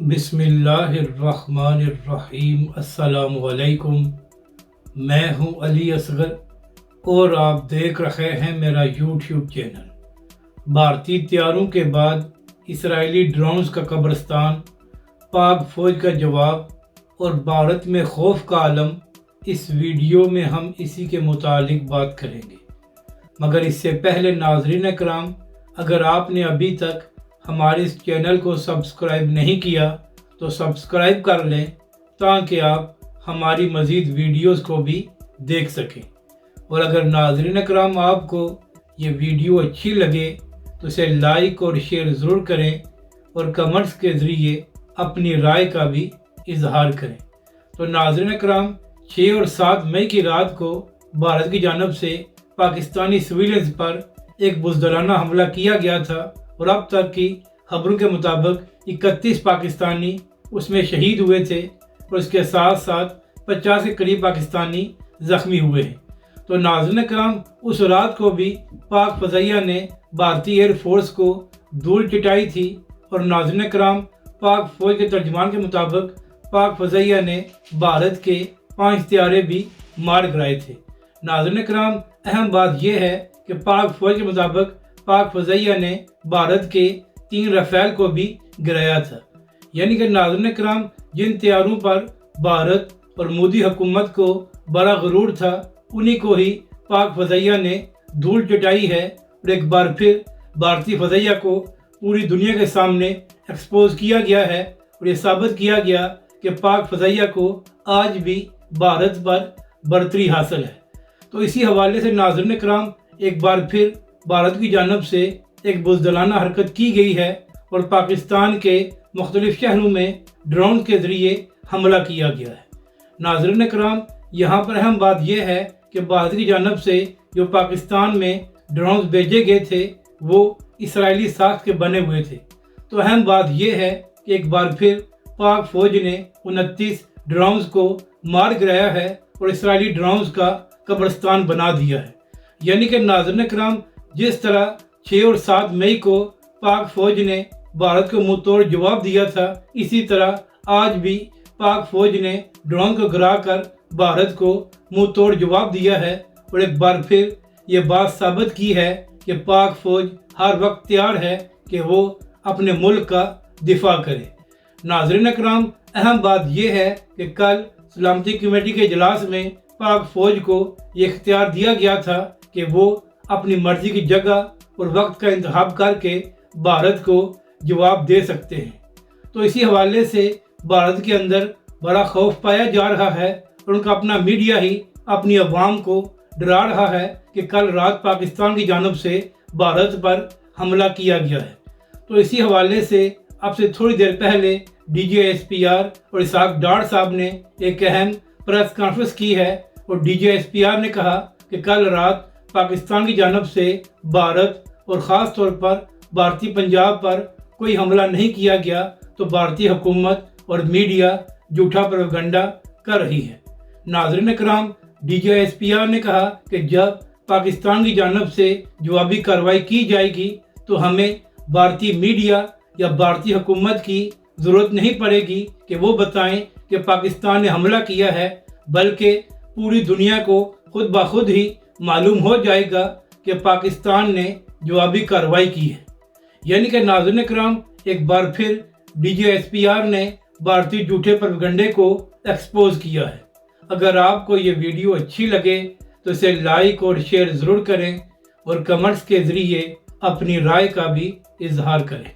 بسم اللہ الرحمن الرحیم۔ السلام علیکم، میں ہوں علی اصغر اور آپ دیکھ رہے ہیں میرا یوٹیوب چینل۔ بھارتی طیاروں کے بعد اسرائیلی ڈرونز کا قبرستان، پاک فوج کا جواب اور بھارت میں خوف کا عالم۔ اس ویڈیو میں ہم اسی کے متعلق بات کریں گے، مگر اس سے پہلے ناظرین اکرام، اگر آپ نے ابھی تک ہمارے اس چینل کو سبسکرائب نہیں کیا تو سبسکرائب کر لیں تاکہ آپ ہماری مزید ویڈیوز کو بھی دیکھ سکیں۔ اور اگر ناظرین اکرام آپ کو یہ ویڈیو اچھی لگے تو اسے لائک اور شیئر ضرور کریں اور کمنٹس کے ذریعے اپنی رائے کا بھی اظہار کریں۔ تو ناظرین اکرام، 6 اور 7 مئی کی رات کو بھارت کی جانب سے پاکستانی سویلینز پر ایک بزدلانہ حملہ کیا گیا تھا اور اب تک کی خبروں کے مطابق 31 پاکستانی اس میں شہید ہوئے تھے اور اس کے ساتھ ساتھ 50 کے قریب پاکستانی زخمی ہوئے ہیں۔ تو ناظرین کرام، اس رات کو بھی پاک فضائیہ نے بھارتی ایئر فورس کو دھول چٹائی تھی اور ناظرین کرام، پاک فوج کے ترجمان کے مطابق پاک فضائیہ نے بھارت کے 5 طیارے بھی مار گرائے تھے۔ ناظرین کرام، اہم بات یہ ہے کہ پاک فوج کے مطابق پاک فضائیہ نے بھارت کے 3 رافیل کو بھی گرایا تھا، یعنی کہ ناظرین کرام، جن طیاروں پر بھارت اور مودی حکومت کو بڑا غرور تھا انہی کو ہی پاک فضائیہ نے دھول چٹائی ہے اور ایک بار پھر بھارتی فضائیہ کو پوری دنیا کے سامنے ایکسپوز کیا گیا ہے اور یہ ثابت کیا گیا کہ پاک فضائیہ کو آج بھی بھارت پر برتری حاصل ہے۔ تو اسی حوالے سے ناظرین کرام، ایک بار پھر بھارت کی جانب سے ایک بزدلانہ حرکت کی گئی ہے اور پاکستان کے مختلف شہروں میں ڈرون کے ذریعے حملہ کیا گیا ہے۔ ناظرین کرام، یہاں پر اہم بات یہ ہے کہ بھارت کی جانب سے جو پاکستان میں ڈرونز بھیجے گئے تھے وہ اسرائیلی ساخت کے بنے ہوئے تھے۔ تو اہم بات یہ ہے کہ ایک بار پھر پاک فوج نے 29 ڈرونز کو مار گرایا ہے اور اسرائیلی ڈرونز کا قبرستان بنا دیا ہے۔ یعنی کہ ناظرین کرام، جس طرح 6 اور 7 مئی کو پاک فوج نے بھارت کو منہ توڑ جواب دیا تھا، اسی طرح آج بھی پاک فوج نے ڈرون کو گرا کر بھارت کو منہ توڑ جواب دیا ہے اور ایک بار پھر یہ بات ثابت کی ہے کہ پاک فوج ہر وقت تیار ہے کہ وہ اپنے ملک کا دفاع کرے۔ ناظرین اکرام، اہم بات یہ ہے کہ کل سلامتی کمیٹی کے اجلاس میں پاک فوج کو یہ اختیار دیا گیا تھا کہ وہ اپنی مرضی کی جگہ اور وقت کا انتخاب کر کے بھارت کو جواب دے سکتے ہیں۔ تو اسی حوالے سے بھارت کے اندر بڑا خوف پایا جا رہا ہے اور ان کا اپنا میڈیا ہی اپنی عوام کو ڈرا رہا ہے کہ کل رات پاکستان کی جانب سے بھارت پر حملہ کیا گیا ہے۔ تو اسی حوالے سے اب سے تھوڑی دیر پہلے D G S P R اور اسحاق ڈار صاحب نے ایک اہم پریس کانفرنس کی ہے اور D G S P R نے کہا کہ کل رات پاکستان کی جانب سے بھارت اور خاص طور پر بھارتی پنجاب پر کوئی حملہ نہیں کیا گیا، تو بھارتی حکومت اور میڈیا جھوٹا پروپیگنڈا کر رہی ہے۔ ناظرین کرام، D G S P R نے کہا کہ جب پاکستان کی جانب سے جوابی کارروائی کی جائے گی تو ہمیں بھارتی میڈیا یا بھارتی حکومت کی ضرورت نہیں پڑے گی کہ وہ بتائیں کہ پاکستان نے حملہ کیا ہے، بلکہ پوری دنیا کو خود بخود ہی معلوم ہو جائے گا کہ پاکستان نے جوابی کارروائی کی ہے۔ یعنی کہ ناظرین کرام، ایک بار پھر D G S P R نے بھارتی جھوٹے پروپیگنڈے کو ایکسپوز کیا ہے۔ اگر آپ کو یہ ویڈیو اچھی لگے تو اسے لائک اور شیئر ضرور کریں اور کمنٹس کے ذریعے اپنی رائے کا بھی اظہار کریں۔